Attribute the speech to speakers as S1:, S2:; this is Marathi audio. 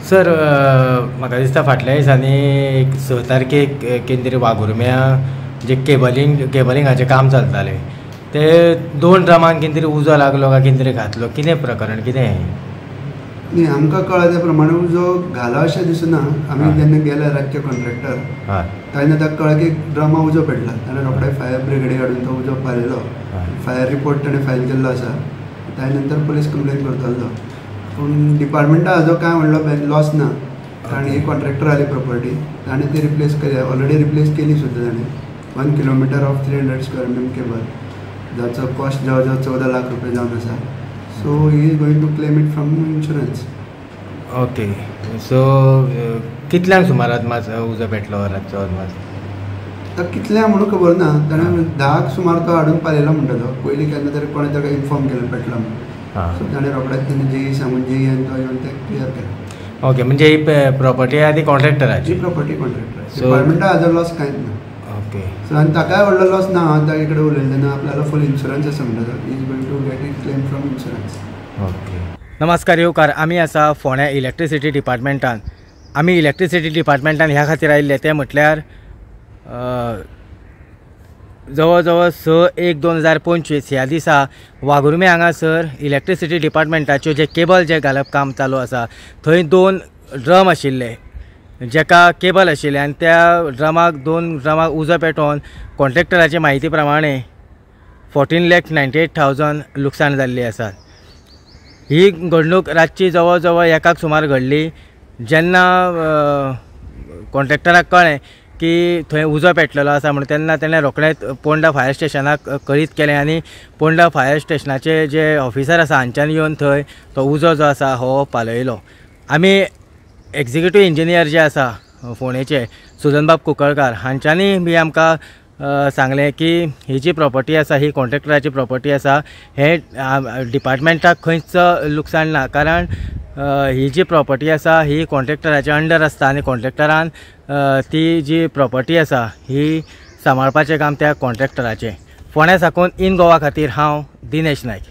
S1: सर म्हाका दिसता फाटल्या दिसांनी एक 6 तारखेक कितें तरी वागुर्म्या जे केबलिंगाचें काम चलतालें ते 2 ड्रमांक कितें तरी उजो लागलो काय कितें तरी घातलो. कितें प्रकरण कितें
S2: न्ही आमकां कळ्ळा त्या प्रमाणे उजो घाला अशें दिसना. आमी जेन्ना गेले रातचे कॉन्ट्रॅक्टर तेन्ना ताका कळ्ळें की ड्रमा उजो पेटला. ताणें रोखडें फायर ब्रिगेडीक हाडून तो उजो फायलो. फायर रिपोर्ट ताणें फायल केल्लो आसा. ताजे नंतर पुलीस कंप्लेन करतलो. पूण डिपार्टमेंटा हाजो कांय व्हडलो लॉस ना. कारण ही कॉन्ट्रॅक्टर आली प्रॉपर्टी ताणें ती रिप्लेस केली. ऑलरेडी रिप्लेस केली सुद्दां ताणें 1 kilometre of 300 square mm cable जाचो कॉस्ट जवळ जवळ 14 लाख रुपये जावन आसा. So he is going to claim it from insurance.
S1: Okay. So कितल्यांक सुमाराक मात उजो पेटलो रातचो मात?
S2: ताका कितल्यांक म्हणून खबर ना. ताणें 10 सुमार तो हाडून पावयलो म्हणटलो. पयलीं केन्ना तरी कोणें ताका इन्फॉर्म केलें पेटला म्हणून. सो ताणें रोखडेंच तेणें जेई सांगून जेईन तो येवन तें क्लियर केलें.
S1: ओके. म्हणजे ही प्रॉपर्टी आहा ती कॉन्ट्रॅक्टराची?
S2: ही प्रॉपर्टी कॉन्ट्रॅक्टर. डिपार्टमेंटा हाजो लॉस कांयच ना.
S1: ओके.
S2: सो आनी ताकाय व्हडलो लॉस ना. हांव ताजे कडेन उलयलें तेन्ना आपल्याला फूल इन्शुरन्स आसा म्हणटा. He is going to get it claim from insurance.
S1: Okay. नमस्कार येवकार. आमी आसा फोंड्या इलेक्ट्रिसिटी डिपार्टमेंटान. आमी इलेक्ट्रिसिटी डिपार्टमेंटान ह्या खातीर आयिल्ले ते म्हटल्यार जवळ जवळ 6/1/2025 ह्या दिसा वागुर्म्या हांगासर इलेक्ट्रिसिटी डिपार्टमेंटाच्यो जे केबल जे घालप काम चालू आसा थंय 2 ड्रम आशिल्ले जेका केबल आशिल्ले आनी त्या 2 ड्रमाक उजो पेटोवन कॉन्ट्रॅक्टराचे म्हायती प्रमाणे 14,98,000 लुकसाण जाल्ली आसा. ही घडणूक रातची जवळ जवळ 1 सुमार घडली. जेन्ना कॉन्ट्रॅक्टराक कळ्ळें की थंय उजो पेटलेलो आसा म्हणून तेन्ना ताणें रोखडेंच पोंडा फायर स्टेशनाक कळीत केलें आनी पोंडा फायर स्टेशनाचे जे ऑफिसर आसा हांच्यानी येवन थंय तो उजो जो आसा हो पालयलो. आमी एक्झिक्युटीव इंजिनियर जे आसा फोंडेचे सुदनबाब कुंकळकार हांच्यांनी बी आमकां सांगलें की ही जी प्रॉपर्टी आसा ही कॉन्ट्रॅक्टराची प्रॉपर्टी आसा. हे डिपार्टमेंटाक खंयच लुकसाण ना. कारण ही जी प्रॉपर्टी आसा ही कॉन्ट्रॅक्टराच्या अंडर आसता आनी कॉन्ट्रॅक्टरान ती जी प्रॉपर्टी आसा ही सांबाळपाचें काम त्या कॉन्ट्रॅक्टराचें. फोंड्या साकून इन गोवा खातीर हांव दिनेश नायक.